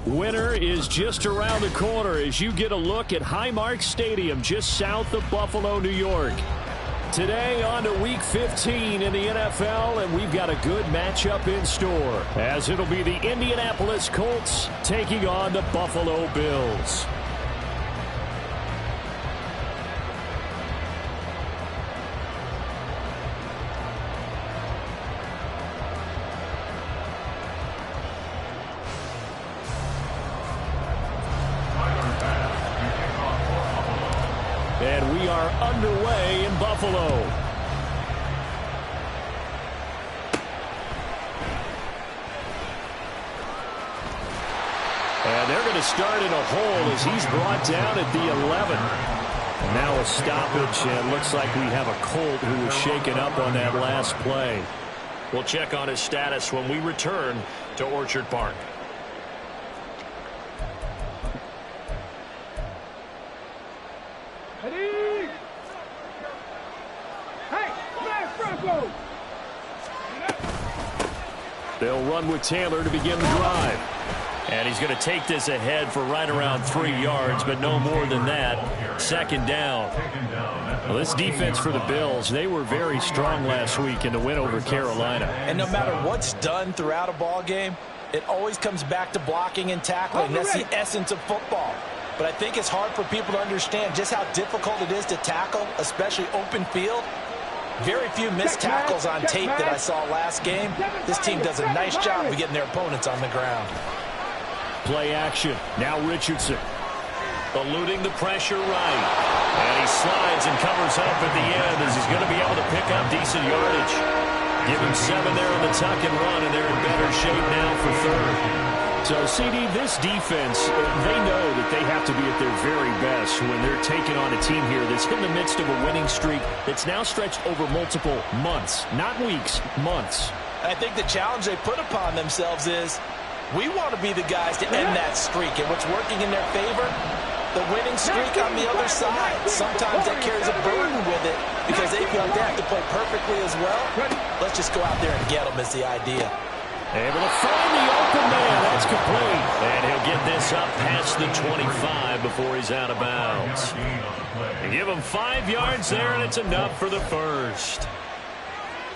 Winter is just around the corner as you get a look at Highmark Stadium just south of Buffalo, New York. Today on to Week 15 in the NFL, and we've got a good matchup in store as it'll be the Indianapolis Colts taking on the Buffalo Bills. And we are underway in Buffalo. And they're going to start in a hole as he's brought down at the 11. And now a stoppage, and looks like we have a Colt who was shaken up on that last play. We'll check on his status when we return to Orchard Park. They'll run with Taylor to begin the drive. And he's going to take this ahead for right around 3 yards, but no more than that. Second down. Well, this defense for the Bills, they were very strong last week in the win over Carolina. And no matter what's done throughout a ball game, it always comes back to blocking and tackling. That's the essence of football. But I think it's hard for people to understand just how difficult it is to tackle, especially open field. Very few missed tackles on tape that I saw last game. This team does a nice job of getting their opponents on the ground. Play action. Now Richardson. Eluding the pressure right. And he slides and covers up at the end as he's going to be able to pick up decent yardage. Give him 7 there on the tuck and run, and they're in better shape now for third. So, CD, this defense, they know that they have to be at their very best when they're taking on a team here that's in the midst of a winning streak that's now stretched over multiple months, not weeks, months. I think the challenge they put upon themselves is we want to be the guys to end that streak, and what's working in their favor, the winning streak on the other side. Sometimes that carries a burden with it because they feel like they have to play perfectly as well. Let's just go out there and get them is the idea. Able to find the open man. That's complete. And he'll get this up past the 25 before he's out of bounds. They give him 5 yards there, and it's enough for the first.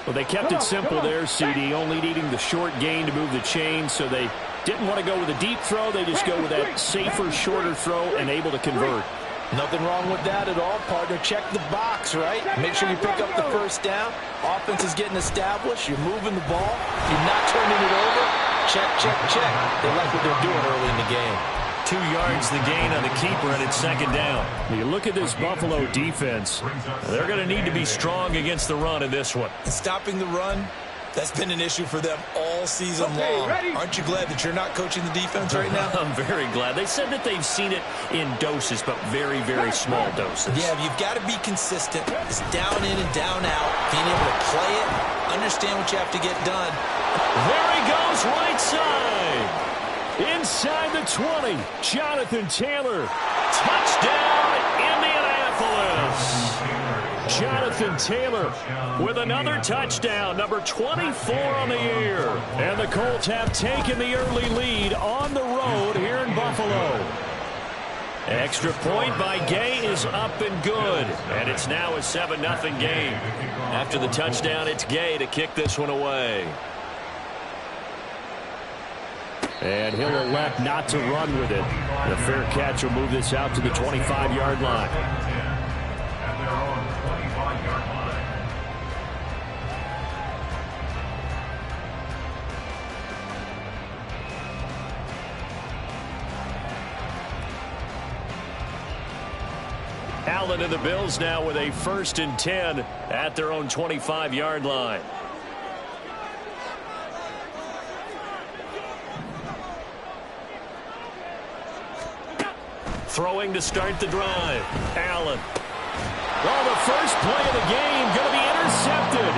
Well, they kept it simple there, CD, only needing the short gain to move the chains, so they didn't want to go with a deep throw. They just go with that safer, shorter throw and able to convert. Nothing wrong with that at all, partner. Check the box, right? Make sure you pick up the first down. Offense is getting established. You're moving the ball. You're not turning it over. Check, check, check. They like what they're doing early in the game. 2 yards the gain on the keeper, and it's second down. You look at this Buffalo defense. They're going to need to be strong against the run in this one. And stopping the run, that's been an issue for them all season long. Aren't you glad that you're not coaching the defense right now? I'm very glad. They said that they've seen it in doses, but very, very small doses. Yeah, you've got to be consistent. It's down in and down out. Being able to play it, understand what you have to get done. There he goes, right side. Inside the 20, Jonathan Taylor. Touchdown, Indianapolis. Jonathan Taylor with another touchdown, number 24 on the year. And the Colts have taken the early lead on the road here in Buffalo. Extra point by Gay is up and good. And it's now a 7-0 game. After the touchdown, it's Gay to kick this one away. And he'll elect not to run with it. The fair catch will move this out to the 25-yard line. Allen and the Bills now with a 1st and 10 at their own 25-yard line. Throwing to start the drive. Allen. Well, the first play of the game going to be intercepted.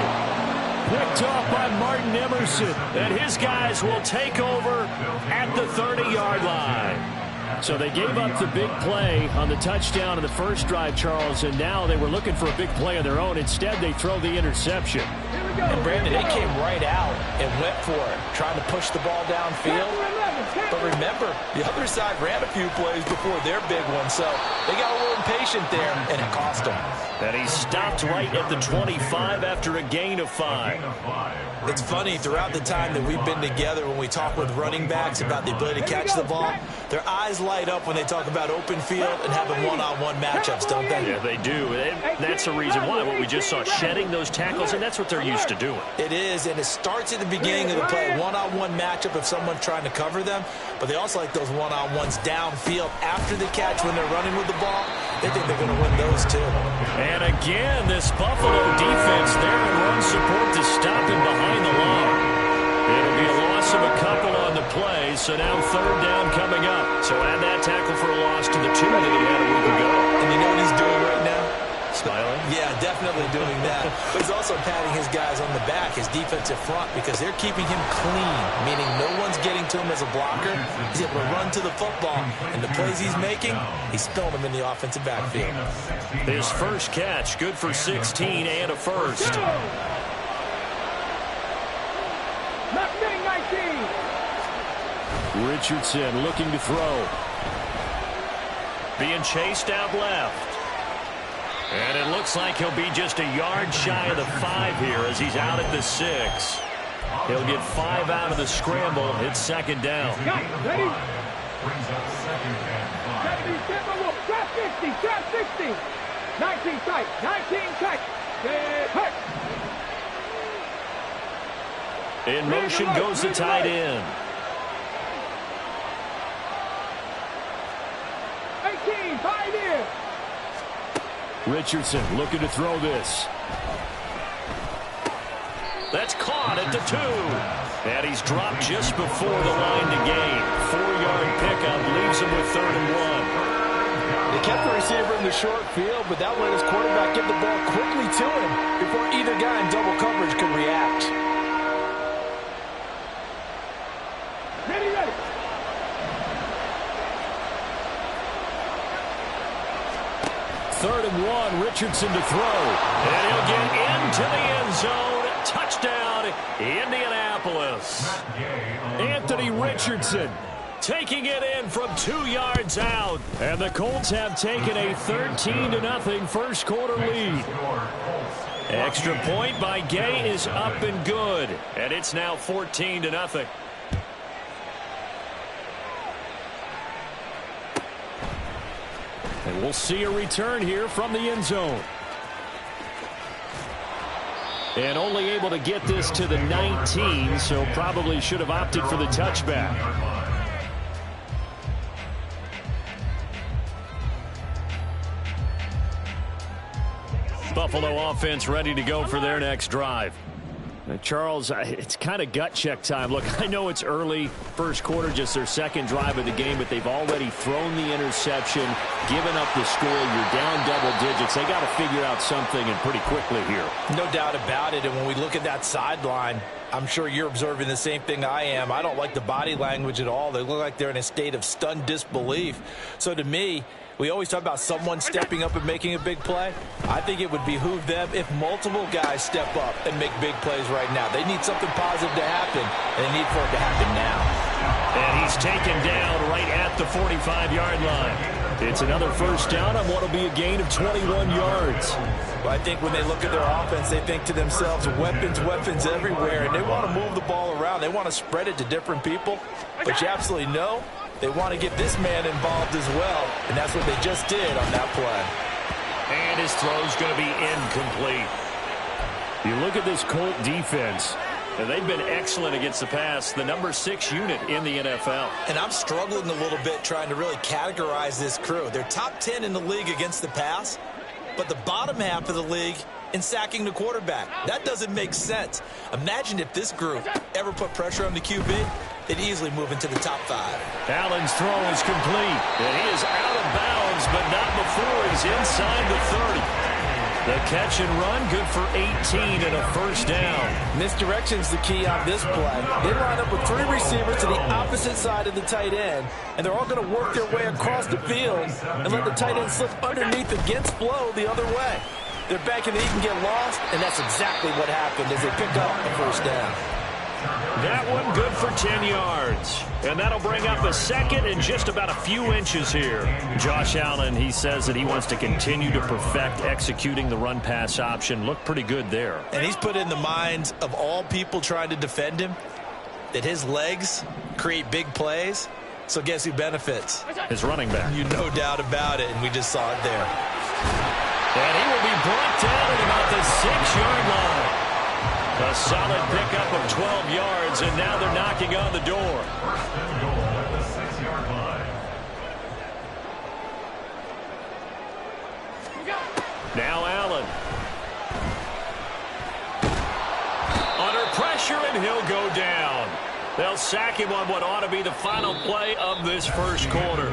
Picked off by Martin Emerson. And his guys will take over at the 30-yard line. So they gave up the big play on the touchdown in the first drive, Charles, and now they were looking for a big play of their own. Instead, they throw the interception. And Brandon, they came right out and went for it, trying to push the ball downfield. But remember, the other side ran a few plays before their big one, so they got a little impatient there, and it cost them. And he stopped right at the 25 after a gain of 5. It's funny, throughout the time that we've been together, when we talk with running backs about the ability to catch the ball, their eyes light up when they talk about open field and having one-on-one matchups, don't they? Yeah, they do. And that's the reason why. What we just saw, shedding those tackles, and that's what they're used to doing. It is, and it starts at the beginning of the play. One-on-one matchup if someone's trying to cover them, but they also like those one-on-ones downfield after the catch when they're running with the ball. They think they're going to win those too. And again, this Buffalo defense there in run support to stop him behind the line. It'll be a loss of a couple on the play, so now third down coming up. So add that tackle for a loss to the 2 that he had a week ago. And you know what he's doing right now? Smiling? Yeah, definitely doing that. But he's also patting his guys on the back, his defensive front, because they're keeping him clean, meaning no one's getting to him as a blocker. He's able to run to the football, and the plays he's making, he's spilling them in the offensive backfield. His first catch, good for 16 and a first. Richardson looking to throw. Being chased out left. And it looks like he'll be just a yard shy of the 5 here as he's out at the 6. He'll get 5 out of the scramble. It's second down. Ready? Brings up second and 5. Trap 50, trap 60. 19 tight, 19 tight. Hurt. In motion goes the tight end. 18, 5 in. Richardson looking to throw this. That's caught at the 2. And he's dropped just before the line to gain. 4-yard pickup leaves him with 3rd and 1. They kept the receiver in the short field, but that let his quarterback get the ball quickly to him before either guy in double coverage could react. Ready, ready. Third and 1, Richardson to throw. And he'll get into the end zone. Touchdown, Indianapolis. Anthony Richardson taking it in from 2 yards out. And the Colts have taken a 13-0 first quarter lead. Extra point by Gay is up and good. And it's now 14-0. And we'll see a return here from the end zone. And only able to get this to the 19, so probably should have opted for the touchback. Buffalo offense ready to go for their next drive. Charles, it's kind of gut check time. Look, I know it's early, first quarter, just their second drive of the game, but they've already thrown the interception, given up the score. You're down double digits. They got to figure out something, and pretty quickly here. No doubt about it, and when we look at that sideline, I'm sure you're observing the same thing I am. I don't like the body language at all. They look like they're in a state of stunned disbelief. So to me, we always talk about someone stepping up and making a big play. I think it would behoove them if multiple guys step up and make big plays right now. They need something positive to happen, and they need for it to happen now. And he's taken down right at the 45-yard line. It's another first down on what will be a gain of 21 yards. Well, I think when they look at their offense, they think to themselves, weapons, weapons everywhere, and they want to move the ball around. They want to spread it to different people, but you absolutely know they want to get this man involved as well, and that's what they just did on that play. And his throw's going to be incomplete. You look at this Colt defense, and they've been excellent against the pass, the number 6 unit in the NFL. And I'm struggling a little bit trying to really categorize this crew. They're top 10 in the league against the pass, but the bottom half of the league in sacking the quarterback. That doesn't make sense. Imagine if this group ever put pressure on the QB, they'd easily move into the top 5. Allen's throw is complete, and he is out of bounds, but not before he's inside the 30. The catch and run, good for 18 and a first down. Misdirection's the key on this play. They line up with 3 receivers to the opposite side of the tight end, and they're all going to work their way across the field and let the tight end slip underneath against flow the other way. They're banking that he can get lost, and that's exactly what happened as they pick up the first down. That one good for 10 yards. And that'll bring up a second and just about a few inches here. Josh Allen, he says that he wants to continue to perfect executing the run-pass option. Looked pretty good there. And he's put in the minds of all people trying to defend him that his legs create big plays. So guess who benefits? His running back. You no doubt about it, and we just saw it there. And he will be brought down at about the 6-yard line. A solid pickup of 12 yards, and now they're knocking on the door. First and goal at the 6-yard line. Now Allen. Under pressure, and he'll go down. They'll sack him on what ought to be the final play of this first quarter.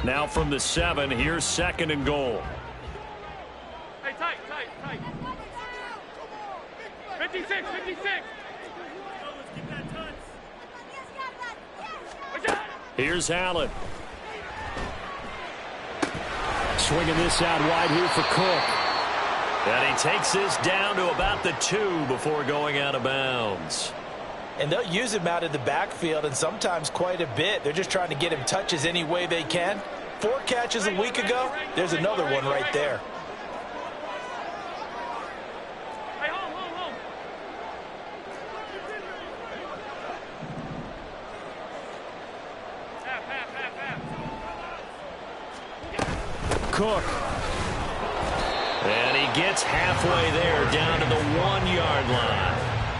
Now from the 7, here's 2nd and goal. Hey, tight. 56. Here's Allen. Swinging this out wide here for Cook. And he takes this down to about the 2 before going out of bounds. And they'll use him out of the backfield, and sometimes quite a bit. They're just trying to get him touches any way they can. 4 catches a week ago. There's another one right there. Hey, home. Half. Cook. And he gets halfway there, down to the 1-yard line.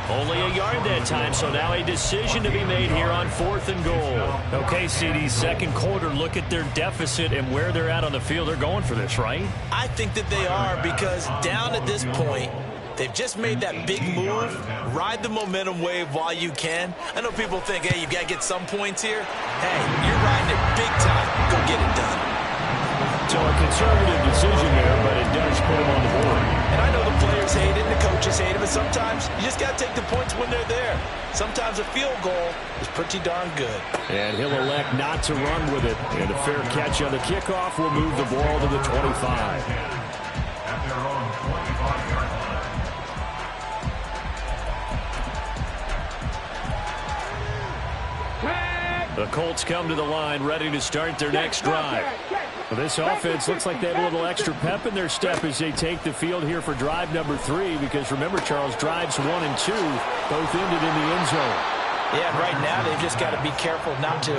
Only a yard that time, so now a decision to be made here on 4th and goal. Okay, CD, second quarter, look at their deficit and where they're at on the field. They're going for this, right? I think that they are, because down at this point, they've just made that big move. Ride the momentum wave while you can. I know people think, hey, you got to get some points here. Hey, you're riding it big time. Go get it done. So a conservative decision there, but it does put him on the board. And I know the players hate it and the coaches hate it, but sometimes you just got to take the points when they're there. Sometimes a field goal is pretty darn good. And he'll elect not to run with it. And a fair catch on the kickoff will move the ball to the 25. At their own 25-yard line. The Colts come to the line ready to start their next drive. Well, this offense looks like they have a little extra pep in their step as they take the field here for drive number 3, because remember, Charles, drives 1 and 2 both ended in the end zone. Yeah, right now they've just got to be careful not to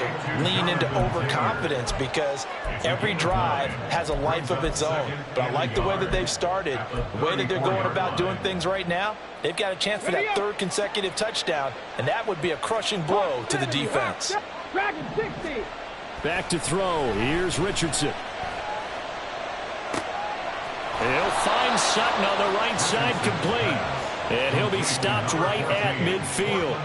lean into overconfidence, because every drive has a life of its own. But I like the way that they've started, the way that they're going about doing things right now. They've got a chance for that 3rd consecutive touchdown, and that would be a crushing blow to the defense. Back to throw. Here's Richardson. He'll find Sutton on the right side, complete. And he'll be stopped right at midfield.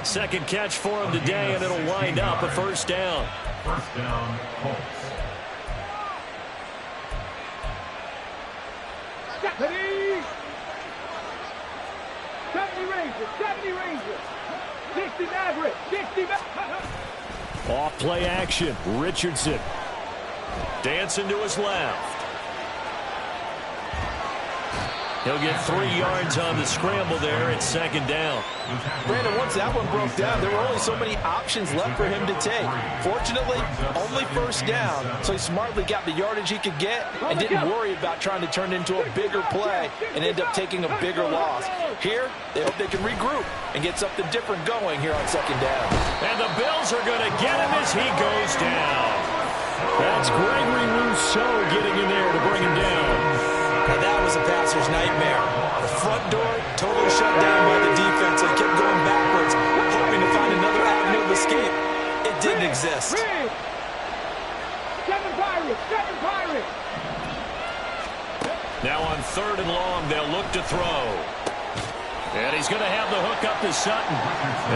2nd catch for him today, and it'll wind up a first down. First down, Colts. Stephanie! 70 Rangers! 60 Maverick! 60 Maverick! Off play action. Richardson. Dancing to his left. He'll get 3 yards on the scramble there at 2nd down. Brandon, once that one broke down, there were only so many options left for him to take. Fortunately, only first down, so he smartly got the yardage he could get and didn't worry about trying to turn it into a bigger play and end up taking a bigger loss. Here, they hope they can regroup and get something different going here on 2nd down. And the Bills are going to get him as he goes down. That's Gregory Rousseau getting in there to bring him down. And that was a passer's nightmare. The front door totally shut down by the defense. They kept going backwards, hoping to find another avenue of escape. It didn't exist. 7 Pirates! Now on 3rd and long, they'll look to throw. And he's going to have the hook up to Sutton.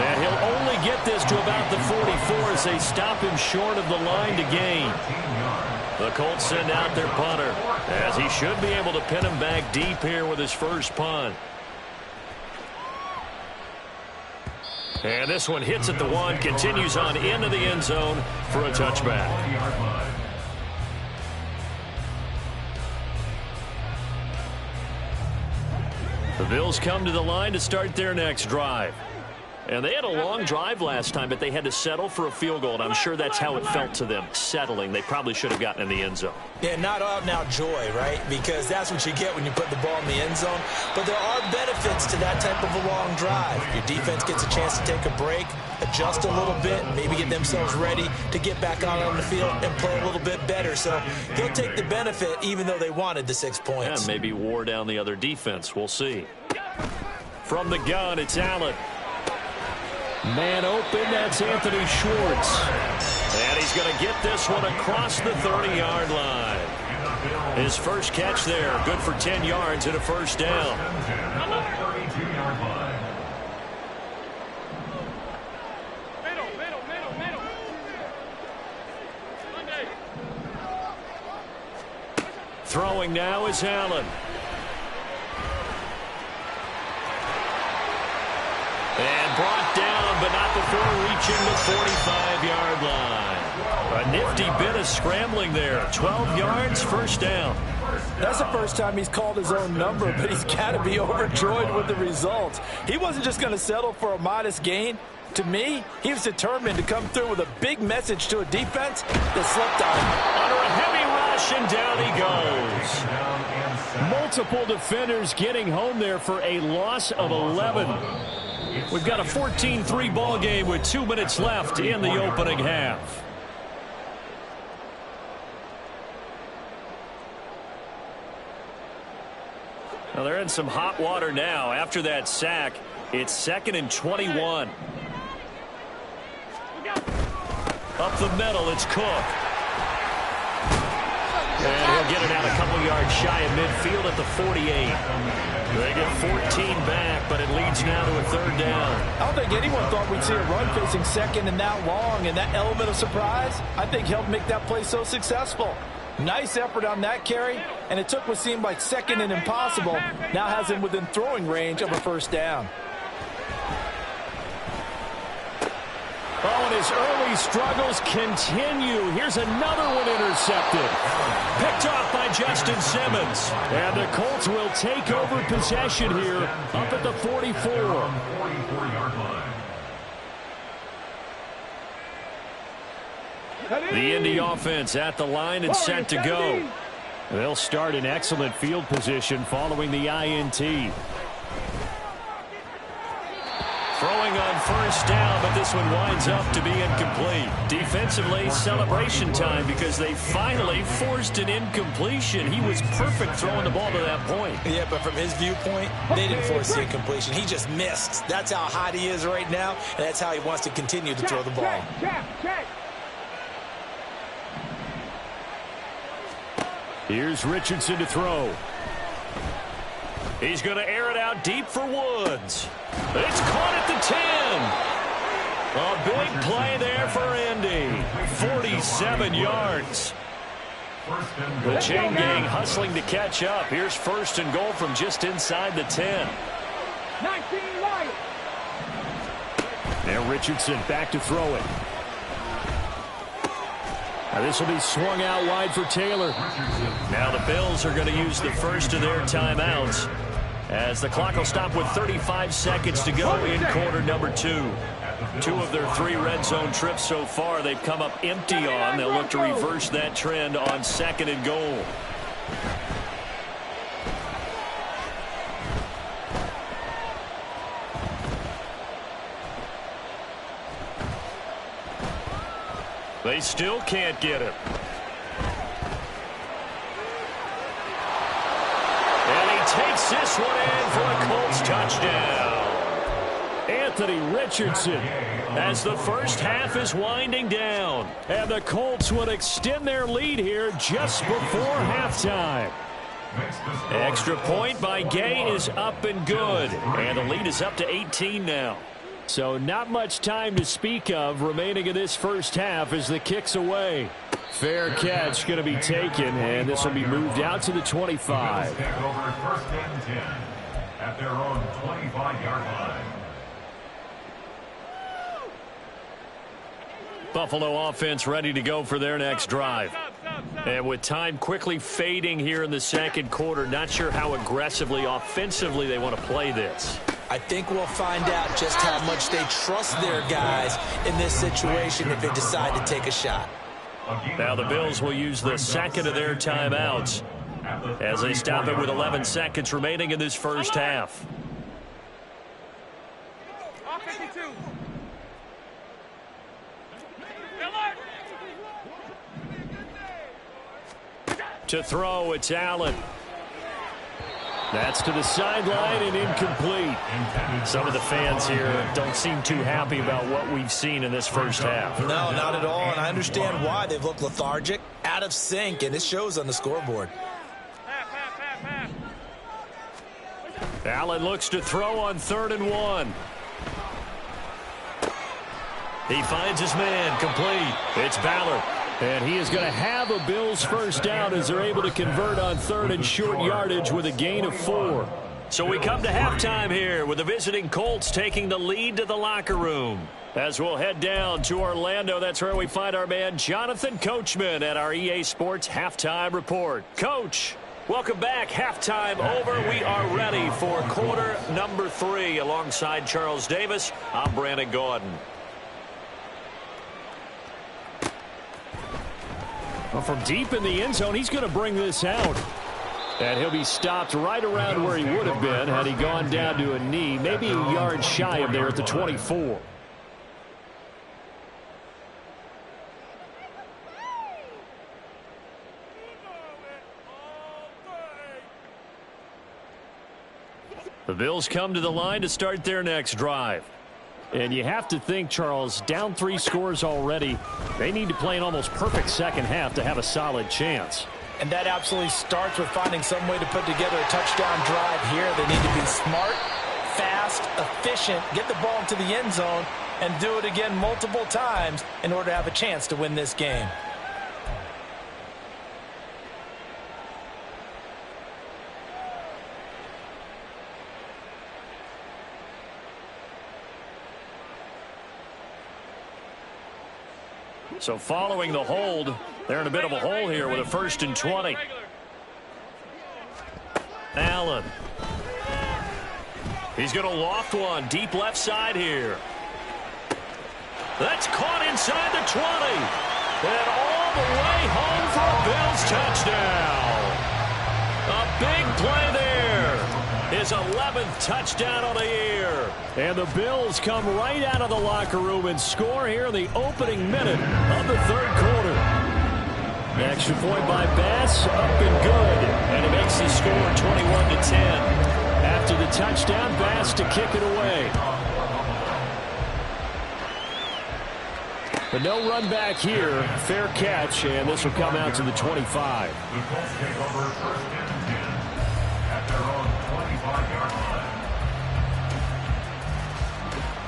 And he'll only get this to about the 44 as they stop him short of the line to gain. The Colts send out their punter, as he should be able to pin him back deep here with his first punt. And this one hits at the 1, continues on into the end zone for a touchback. The Bills come to the line to start their next drive. And they had a long drive last time, but they had to settle for a field goal, and I'm sure that's how it felt to them, settling. They probably should have gotten in the end zone. Yeah, not out-and-out joy, right? Because that's what you get when you put the ball in the end zone. But there are benefits to that type of a long drive. Your defense gets a chance to take a break, adjust a little bit, maybe get themselves ready to get back out on the field and play a little bit better. So they'll take the benefit even though they wanted the 6 points. And maybe wore down the other defense. We'll see. From the gun, it's Allen. Man open, that's Anthony Schwartz. And he's going to get this one across the 30-yard line. His first catch there, good for 10 yards and a first down. Throwing now is Allen. And brought down, but not before reaching the 45-yard line. A nifty bit of scrambling there. 12 yards, first down. That's the first time he's called his own number, but he's got to be overjoyed with the results. He wasn't just going to settle for a modest gain. To me, he was determined to come through with a big message to a defense that slept on him. Under a heavy rush, and down he goes. Multiple defenders getting home there for a loss of 11. We've got a 14-3 ball game with 2 minutes left in the opening half. Well, they're in some hot water now. After that sack, it's 2nd and 21. Up the middle, it's Cook. And he'll get it out a couple yards shy of midfield at the 48. They get 14 back, but it leads now to a 3rd down. I don't think anyone thought we'd see a run facing 2nd and that long, and that element of surprise, I think, helped make that play so successful. Nice effort on that carry, and it took what seemed like 2nd and impossible, now has him within throwing range of a first down. Oh, and his early struggles continue. Here's another one intercepted. Picked off by Justin Simmons. And the Colts will take over possession here up at the 44. The Indy offense at the line and set to go. They'll start in excellent field position following the INT. Throwing on first down, but this one winds up to be incomplete. Defensively, celebration time because they finally forced an incompletion. He was perfect throwing the ball to that point. Yeah, but from his viewpoint, they didn't force the incompletion. He just missed. That's how hot he is right now, and that's how he wants to continue to throw the ball. Here's Richardson to throw. He's going to air it out deep for Woods. It's caught at the 10. A big play there for Indy. 47 yards. The chain gang hustling to catch up. Here's 1st and goal from just inside the 10. 19 Lions. Now Richardson back to throw it. Now this will be swung out wide for Taylor. Now the Bills are going to use the first of their timeouts, as the clock will stop with 35 seconds to go in quarter number 2. 2 of their 3 red zone trips so far they've come up empty on. They'll look to reverse that trend on 2nd and goal. They still can't get it. And he takes this one in for a Colts touchdown. Anthony Richardson, as the first half is winding down. And the Colts would extend their lead here just before halftime. Extra point by Gay is up and good. And the lead is up to 18 now. So not much time to speak of remaining in this first half as the kick's away. Fair catch going to be taken, and this will be moved out to the 25. Take over 1st and 10 at their own 25-yard line. Buffalo offense ready to go for their next drive. And with time quickly fading here in the second quarter, not sure how aggressively, offensively they want to play this. I think we'll find out just how much they trust their guys in this situation if they decide to take a shot. Now the Bills will use the second of their timeouts as they stop it with 11 seconds remaining in this first half. To throw, it's Allen. That's to the sideline and incomplete. Some of the fans here don't seem too happy about what we've seen in this first half. No, not at all, and I understand why. They've looked lethargic, out of sync, and it shows on the scoreboard. Allen looks to throw on 3rd and 1. He finds his man, complete. It's Ballard. And he is going to have a Bills first down as they're able to convert on 3rd and short yardage with a gain of 4. So we come to halftime here with the visiting Colts taking the lead to the locker room. As we'll head down to Orlando, that's where we find our man Jonathan Coachman at our EA Sports Halftime Report. Coach, welcome back. Halftime over. We are ready for quarter number 3. Alongside Charles Davis, I'm Brandon Gordon. Well, from deep in the end zone, he's going to bring this out. And he'll be stopped right around where he would have been had he gone down to a knee, maybe a yard shy of there at the 24. The Bills come to the line to start their next drive. And you have to think, Charles, down 3 scores already. They need to play an almost perfect second half to have a solid chance. And that absolutely starts with finding some way to put together a touchdown drive here. They need to be smart, fast, efficient, get the ball into the end zone, and do it again multiple times in order to have a chance to win this game. So following the hold, they're in a bit of a hole here with a 1st and 20. Allen. He's going to loft one deep left side here. That's caught inside the 20. And all the way home for a Bills touchdown. A big play there. His 11th touchdown on the year. And the Bills come right out of the locker room and score here in the opening minute of the 3rd quarter. The extra point by Bass, up and good. And it makes the score 21-10. After the touchdown, Bass to kick it away. But no run back here. Fair catch, and this will come out to the 25. The Colts take over 1st and 10 at their own 25-yard line.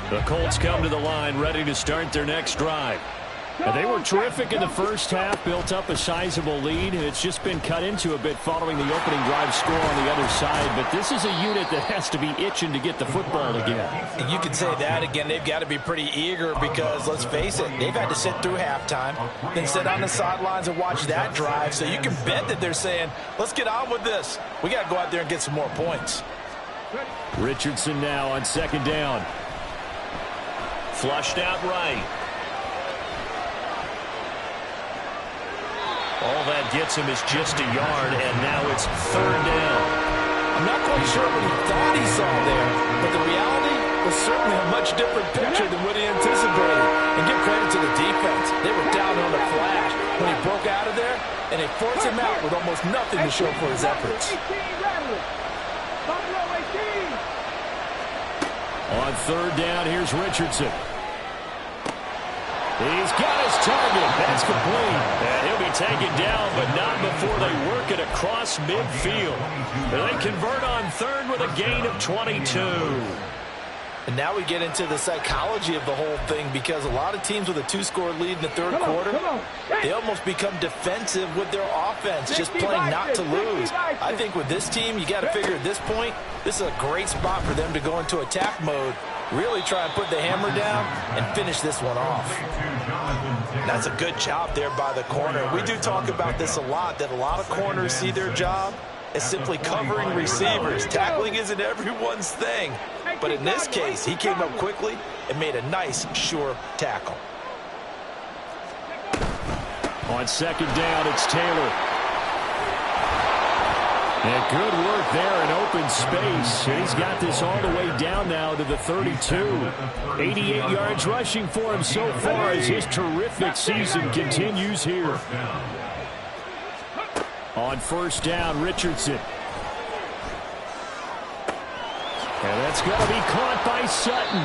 The Colts come to the line ready to start their next drive. And they were terrific in the first half, built up a sizable lead, and it's just been cut into a bit following the opening drive score on the other side. But this is a unit that has to be itching to get the football again. And you can say that again. They've got to be pretty eager because, let's face it, they've had to sit through halftime, then sit on the sidelines and watch that drive. So you can bet that they're saying, let's get on with this. We got to go out there and get some more points. Richardson now on 2nd down. Flushed out right. All that gets him is just a yard, and now it's 3rd down. I'm not quite sure what he thought he saw there, but the reality was certainly a much different picture than what he anticipated. And give credit to the defense. They were down on the flash when he broke out of there, and they forced him out with almost nothing to show for his efforts. On 3rd down, here's Richardson. He's got his target. That's complete. And he'll be taken down, but not before they work it across midfield. They convert on 3rd with a gain of 22. And now we get into the psychology of the whole thing, because a lot of teams with a 2-score lead in the 3rd quarter, they almost become defensive with their offense, just playing not to lose. I think with this team, you got to figure at this point, this is a great spot for them to go into attack mode Really try and put the hammer down and finish this one off. That's a good job there by the corner. We do talk about this a lot, that a lot of corners see their job as simply covering receivers. Tackling isn't everyone's thing. But in this case, he came up quickly and made a nice, sure tackle. On second down, it's Taylor. And good work there in open space. He's got this all the way down now to the 32. 88 yards rushing for him so far as his terrific season continues here. On first down, Richardson. And that's going to be caught by Sutton.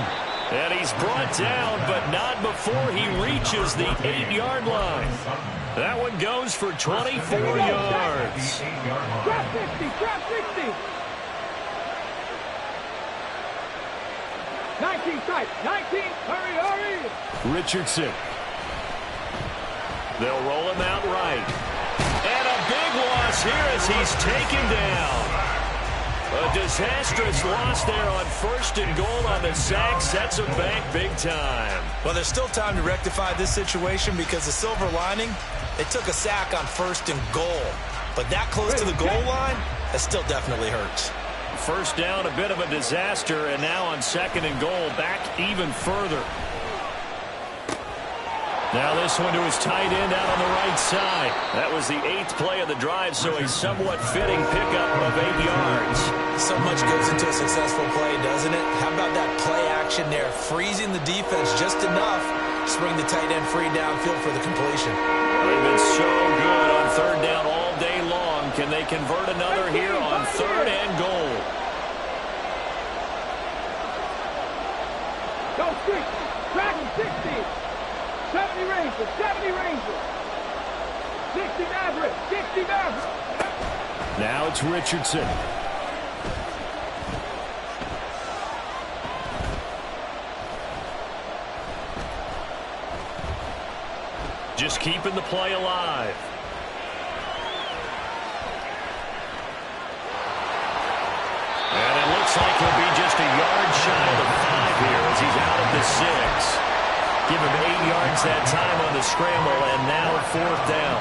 And he's brought down, but not before he reaches the 8-yard line. That one goes for 24 yards. Drop 60, drop 60. 19 tight, 19, hurry, hurry. Richardson. They'll roll him out right. And a big loss here as he's taken down. A disastrous loss there on first and goal on the sack. Sets him back big time. Well, there's still time to rectify this situation because the silver lining, they took a sack on first and goal. But that close to the goal line, that still definitely hurts. First down, a bit of a disaster, and now on second and goal, back even further. Now this one to his tight end out on the right side. That was the 8th play of the drive, so a somewhat fitting pickup of 8 yards. So much goes into a successful play, doesn't it? How about that play action there? Freezing the defense just enough to bring the tight end free downfield for the completion. They've been so good on third down all day long. Can they convert another here on third and goal? Go street, track 60. 70 Rangers, 70 Rangers. 60 Mavericks, 60 Mavericks. Now it's Richardson. Just keeping the play alive. And it looks like he'll be just a yard shy of the 5 here as he's out of the 6. Give him 8 yards that time on the scramble, and now fourth down.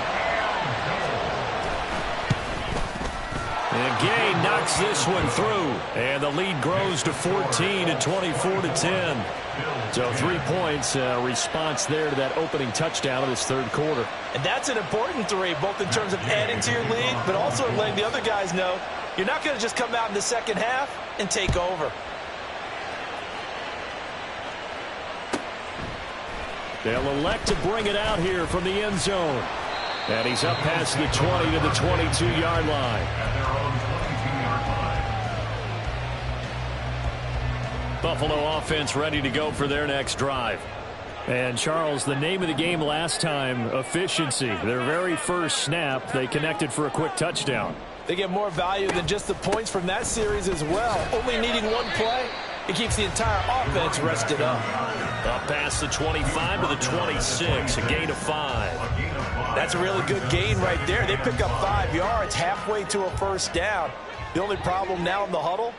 And Gay knocks this one through, and the lead grows to 14 and 24-10. So 3 points, response there to that opening touchdown of this third quarter. And that's an important 3, both in terms of adding to your lead, but also letting the other guys know you're not going to just come out in the second half and take over. They'll elect to bring it out here from the end zone. And he's up past the 20 to the 22-yard line. Buffalo offense ready to go for their next drive. And, Charles, the name of the game last time, efficiency. Their very first snap, they connected for a quick touchdown. They get more value than just the points from that series as well. Only needing one play, it keeps the entire offense rested up. Up past the 25 to the 26, a gain of 5. That's a really good gain right there. They pick up 5 yards halfway to a first down. The only problem now in the huddle,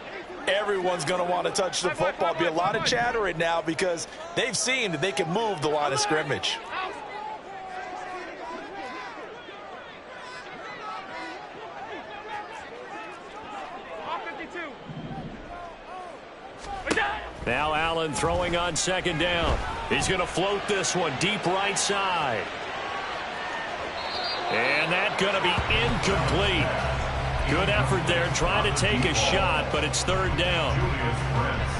everyone's going to want to touch the football. Be a lot of chatter right now because they've seen that they can move the line of scrimmage. Now Allen throwing on second down. He's going to float this one deep right side. And that's going to be incomplete. Good effort there, trying to take a shot, but it's third down.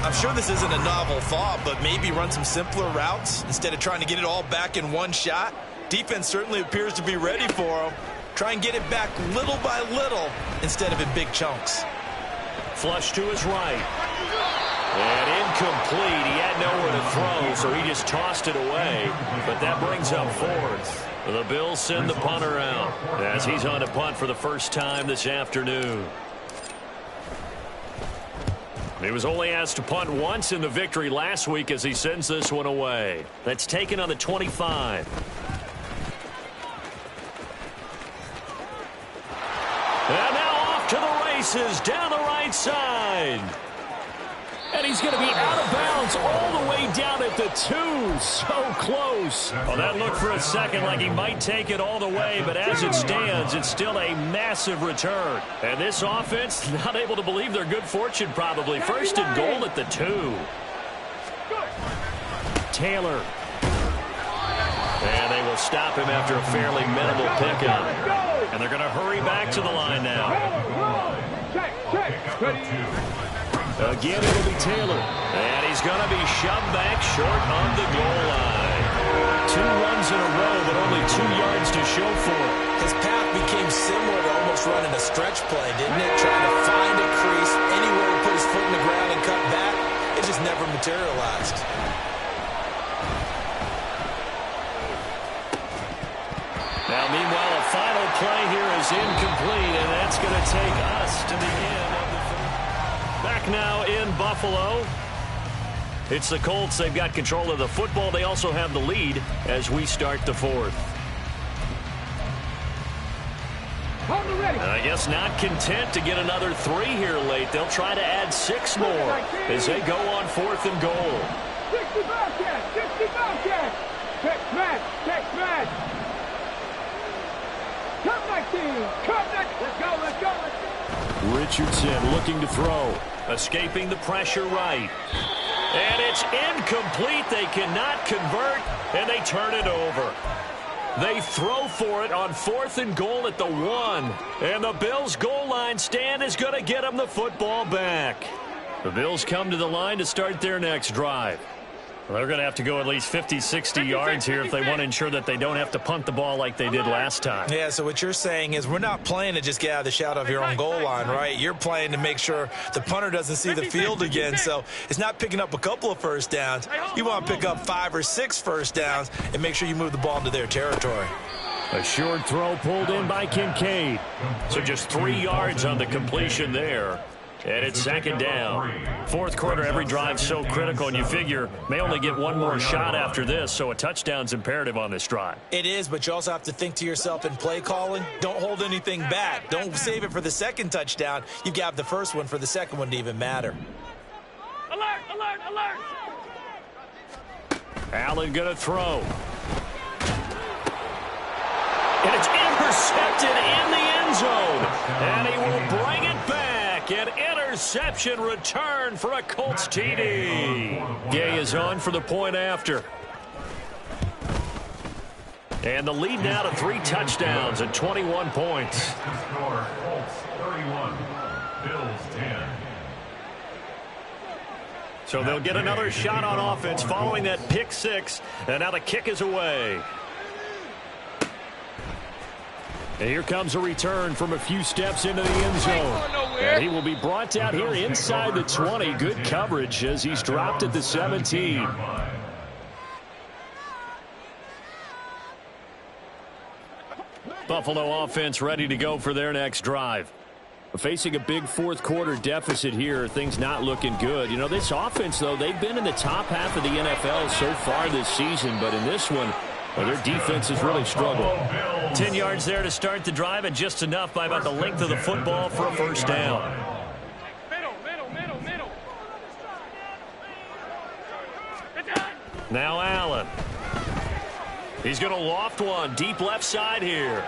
I'm sure this isn't a novel thought, but maybe run some simpler routes instead of trying to get it all back in one shot. Defense certainly appears to be ready for him. Try and get it back little by little instead of in big chunks. Flush to his right. And incomplete. He had nowhere to throw, so he just tossed it away. But that brings up fourth. The Bills send the punter out as he's on to punt for the first time this afternoon. He was only asked to punt once in the victory last week as he sends this one away. That's taken on the 25. And now off to the races down the right side. And he's going to be out of bounds all the way down at the 2. So close. Well, that looked for a second like he might take it all the way, but as it stands, it's still a massive return. And this offense, not able to believe their good fortune probably. First and goal at the 2. Taylor. And they will stop him after a fairly minimal pickup. And they're going to hurry back to the line now. Again, it'll be Taylor. And he's going to be shoved back short on the goal line. 2 runs in a row, but only 2 yards to show for it. His path became similar to almost running a stretch play, didn't it? Trying to find a crease, anywhere to put his foot in the ground and cut back. It just never materialized. Now, meanwhile, a final play here is incomplete, and that's going to take us to the end of the third. Back now in Buffalo. It's the Colts. They've got control of the football. They also have the lead as we start the 4th. And I guess not content to get another 3 here late. They'll try to add 6 more as they go on 4th and goal. 60 Bobcats! 60 Bobcats! Tex match! Cut 19! Cut 19! Let's go, let's go, let's go! Richardson looking to throw. Escaping the pressure right. And it's incomplete. They cannot convert, and they turn it over. They throw for it on 4th and goal at the 1. And the Bills' goal line stand is going to get them the football back. The Bills come to the line to start their next drive. Well, they're going to have to go at least 50, 60 yards here if they want to ensure that they don't have to punt the ball like they did last time. Yeah, so what you're saying is we're not playing to just get out of the shadow of your own goal line, right? You're playing to make sure the punter doesn't see the field again. So it's not picking up a couple of first downs. You want to pick up 5 or 6 first downs and make sure you move the ball into their territory. A short throw pulled in by Kincaid. So just 3 yards on the completion there. And it's 2nd down. 4th quarter, every drive so critical, and you figure may only get 1 more shot after this, so a touchdown's imperative on this drive. It is, but you also have to think to yourself in play calling, don't hold anything back. Don't save it for the 2nd touchdown. You've got the first one for the 2nd one to even matter. Alert, alert, alert! Allen going to throw. And it's intercepted in the end zone. And he will bring it back. An interception return for a Colts TD. Gay is on for the point after. And the lead now to 3 touchdowns and 21 points. Score, Colts 31, Bills 10. So they'll get another shot on offense following that pick 6. And now the kick is away. And here comes a return from a few steps into the end zone. And he will be brought down here inside the 20. Good coverage as he's dropped at the 17. Buffalo offense ready to go for their next drive. Facing a big 4th quarter deficit here, things not looking good. You know, this offense, though, they've been in the top half of the NFL so far this season, but in this one, well, their defense has really struggled. 10 yards there to start the drive, and just enough by about the length of the football for a first down. Middle. Now Allen. He's going to loft one deep left side here.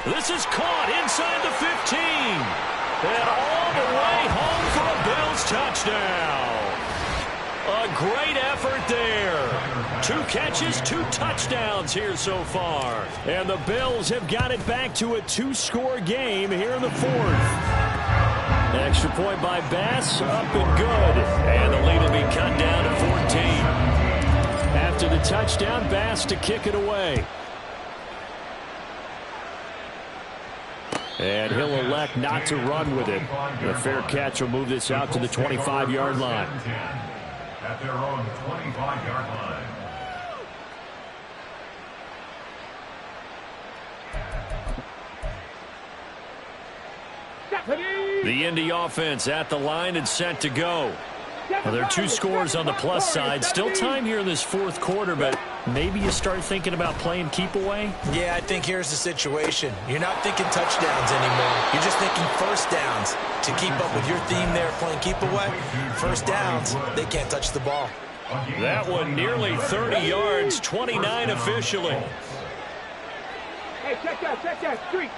This is caught inside the 15. And all the way home for a Bills touchdown. A great effort there. 2 catches, 2 touchdowns here so far. And the Bills have got it back to a 2-score game here in the 4th. Extra point by Bass, up and good. And the lead will be cut down to 14. After the touchdown, Bass to kick it away. And he'll elect not to run with it. A fair catch will move this out to the 25-yard line. At their own 25-yard line. The Indy offense at the line and set to go. Well, there are two scores on the plus side. Still time here in this fourth quarter, but maybe you start thinking about playing keep away? Yeah, I think here's the situation. You're not thinking touchdowns anymore. You're just thinking first downs. To keep up with your theme there, playing keep away, first downs, they can't touch the ball. That one nearly 30 yards, 29 officially. Hey, check that. Street.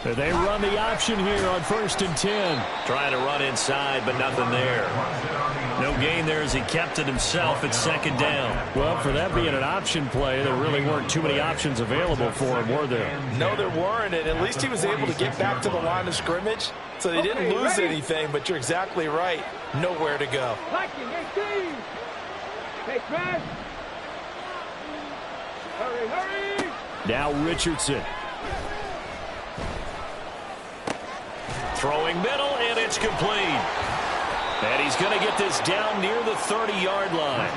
They run the option here on 1st and 10. Trying to run inside, but nothing there. No gain there as he kept it himself at 2nd down. Well, for that being an option play, there really weren't too many options available for him, were there? No, there weren't, and at least he was able to get back to the line of scrimmage, so they didn't lose anything, but you're exactly right. Nowhere to go. Liking 18. Hey, press. Hurry. Now Richardson. Throwing middle, and it's complete. And he's going to get this down near the 30-yard line.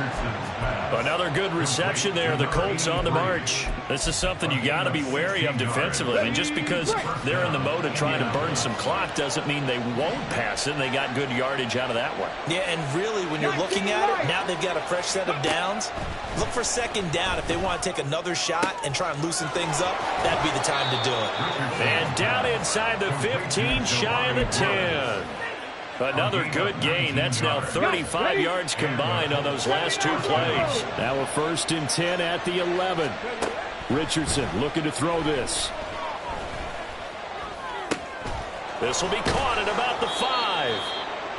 Another good reception there. The Colts on the march. This is something you got to be wary of defensively. I mean, just because they're in the mode of trying to burn some clock doesn't mean they won't pass it. And they got good yardage out of that one. Yeah, and really, when you're looking at it, now they've got a fresh set of downs. Look for 2nd down. If they want to take another shot and try and loosen things up, that'd be the time to do it. And down inside the 15, shy of the 10. Another good gain. That's now 35 yards combined on those last two plays. Now a 1st and 10 at the 11. Richardson looking to throw this. This will be caught at about the 5.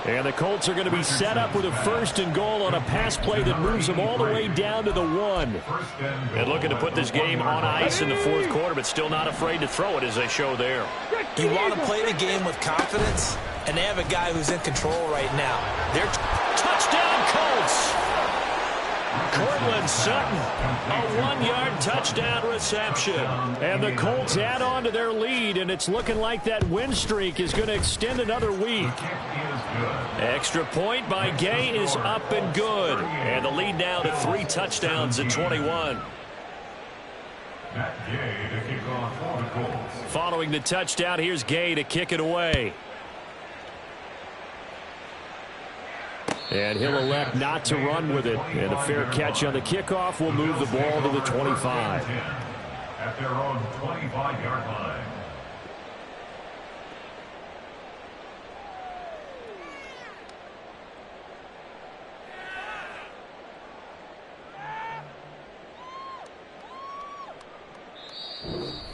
And the Colts are going to be set up with a 1st and goal on a pass play that moves them all the way down to the 1. And looking to put this game on ice in the fourth quarter, but still not afraid to throw it as they show there. You want to play the game with confidence, and they have a guy who's in control right now. They're touchdown Colts. Cortland Sutton, a 1-yard touchdown reception. And the Colts add on to their lead, and it's looking like that win streak is going to extend another week. Extra point by Gay is up and good. And the lead now to 3 touchdowns at 21. Following the touchdown, here's Gay to kick it away. And he'll elect not to run with it. And a fair catch on the kickoff will move the ball to the 25. At their own 25-yard line.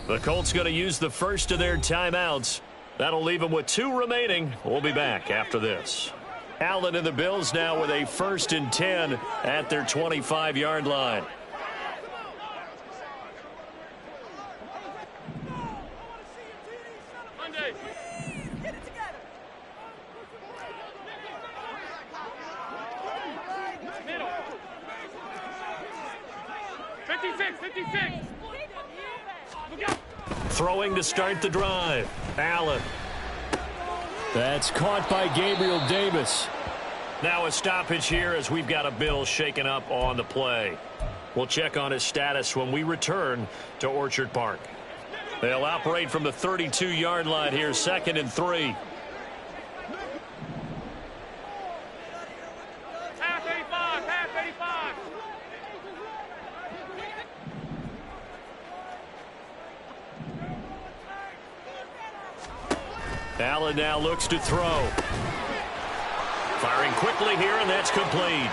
The Colts going to use the first of their timeouts. That'll leave them with 2 remaining. We'll be back after this. Allen and the Bills now with a 1st and 10 at their 25-yard line. Monday. Get it together. Middle. 56. Throwing to start the drive. Allen. That's caught by Gabriel Davis. Now a stoppage here as we've got a Bill shaken up on the play. We'll check on his status when we return to Orchard Park. They'll operate from the 32-yard line here, 2nd and 3. Half 85. Allen now looks to throw. Firing quickly here, and that's complete.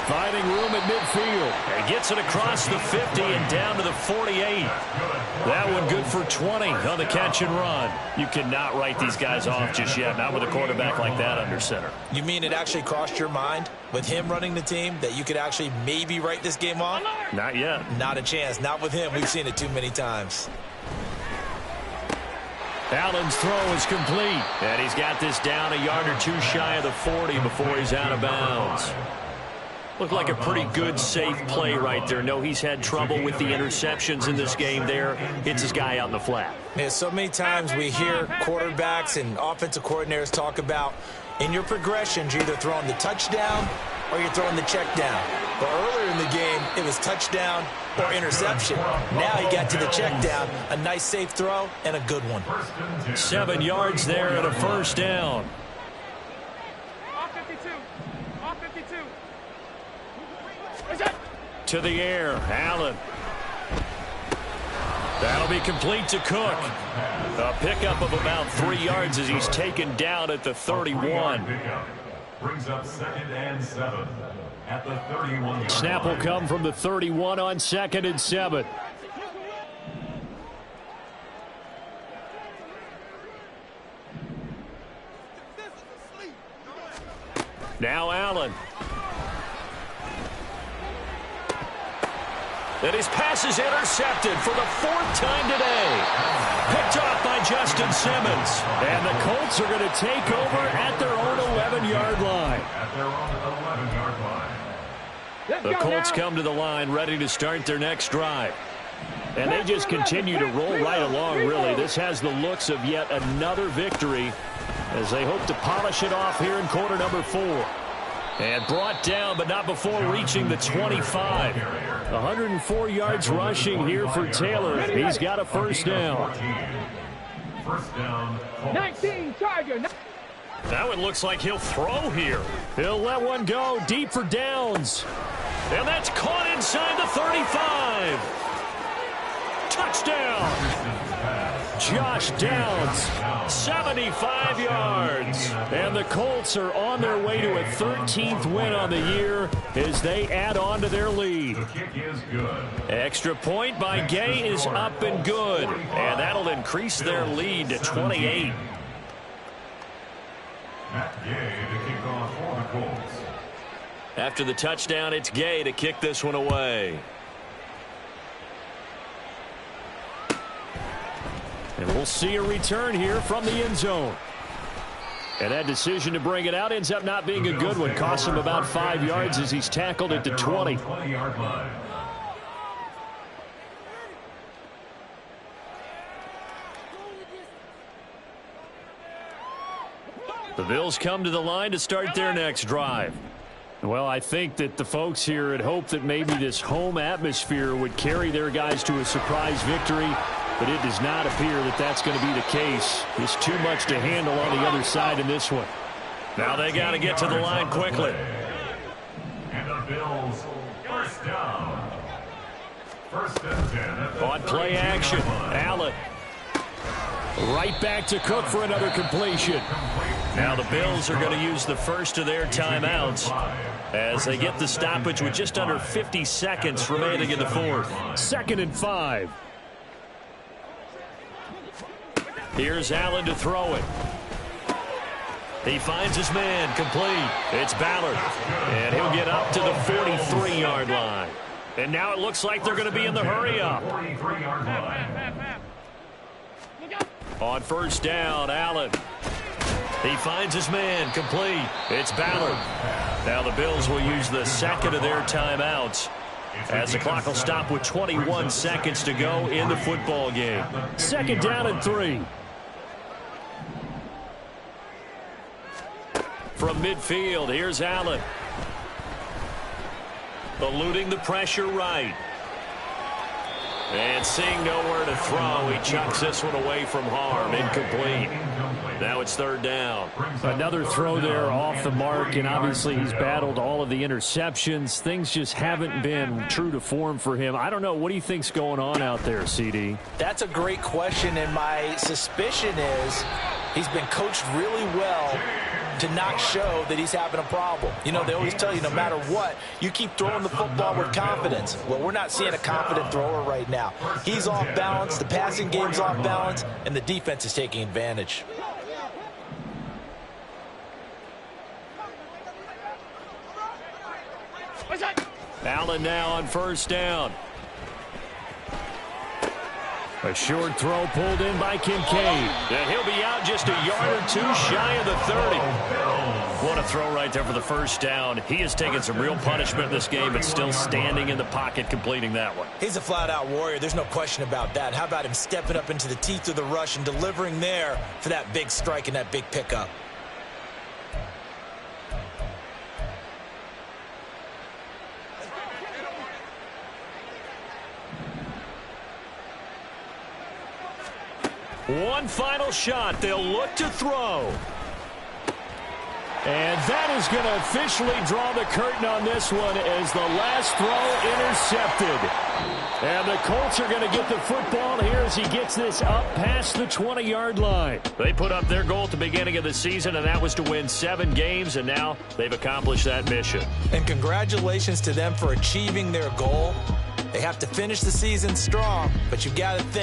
Finding room at midfield. And gets it across the 50 and down to the 48. That one good for 20 on the catch and run. You cannot write these guys off just yet, not with a quarterback like that under center. You mean it actually crossed your mind with him running the team that you could actually maybe write this game off? Not yet. Not a chance. Not with him. We've seen it too many times. Allen's throw is complete. And he's got this down a yard or 2 shy of the 40 before he's out of bounds. Looked like a pretty good, safe play right there. No, he's had trouble with the interceptions in this game there. Hits his guy out in the flat. Yeah, so many times we hear quarterbacks and offensive coordinators talk about in your progressions, you're either throwing the touchdown or you're throwing the check down. But earlier in the game, it was touchdown or interception. Now he got to the check down. A nice safe throw and a good one. 7 yards there and a first down. Off 52. Off 52. To the air, Allen. That'll be complete to Cook. A pickup of about 3 yards as he's taken down at the 31. Brings up 2nd and 7 at the 31. Snap will come from the 31 on 2nd and 7. Now Allen. And his pass is intercepted for the 4th time today. Picked off by Justin Simmons. And the Colts are going to take over at their own 11-yard line. At their own 11-yard line. The Colts come to the line ready to start their next drive. And they just continue to roll right along, really. This has the looks of yet another victory as they hope to polish it off here in quarter number 4. And brought down, but not before reaching the 25. 104 yards rushing here for Taylor. He's got a first down. First down. 19 Charger. That one looks like he'll throw here. He'll let one go deep for downs. And that's caught inside the 35. Touchdown. Josh Downs, 75 yards. And the Colts are on their way to a 13th win on the year as they add on to their lead. The kick is good. Extra point by Gay is up and good. And that'll increase their lead to 28. Matt Gay to kick off for the Colts. After the touchdown, it's Gay to kick this one away. And we'll see a return here from the end zone. And that decision to bring it out ends up not being a good one. Costs him about 5 yards as he's tackled at the 20. 20-yard line. The Bills come to the line to start their next drive. Well, I think that the folks here had hoped that maybe this home atmosphere would carry their guys to a surprise victory, but it does not appear that that's going to be the case. There's too much to handle on the other side in this one. Now they got to get to the line quickly. And the Bills first down. First and 10. On play action, Allen. Right back to Cook for another completion. Now the Bills are going to use the first of their timeouts as they get the stoppage with just under 50 seconds remaining in the 4th. 2nd and 5. Here's Allen to throw it. He finds his man complete. It's Ballard. And he'll get up to the 43-yard line. And now it looks like they're going to be in the hurry-up. 43-yard line. On first down, Allen. He finds his man complete. It's Ballard. Now the Bills will use the second of their timeouts as the clock will stop with 21 seconds to go in the football game. 2nd down and 3. From midfield, here's Allen. Eluding the pressure right. And seeing nowhere to throw, he chucks this one away from harm. Incomplete. Now it's 3rd down. Another throw there off the mark, and obviously he's battled all of the interceptions. Things just haven't been true to form for him. I don't know. What do you think's going on out there, CD? That's a great question, and my suspicion is he's been coached really well to not show that he's having a problem. You know, they always tell you no matter what, you keep throwing the football with confidence. Well, we're not seeing a confident thrower right now. He's off balance, the passing game's off balance, and the defense is taking advantage. Allen now on first down. A short throw pulled in by Kincaid. And he'll be out just a yard or two shy of the 30. What a throw right there for the first down. He has taken some real punishment in this game, but still standing in the pocket completing that one. He's a flat-out warrior. There's no question about that. How about him stepping up into the teeth of the rush and delivering there for that big strike and that big pickup? One final shot. They'll look to throw. And that is going to officially draw the curtain on this one as the last throw intercepted. And the Colts are going to get the football here as he gets this up past the 20-yard line. They put up their goal at the beginning of the season, and that was to win 7 games, and now they've accomplished that mission. And congratulations to them for achieving their goal. They have to finish the season strong, but you've got to think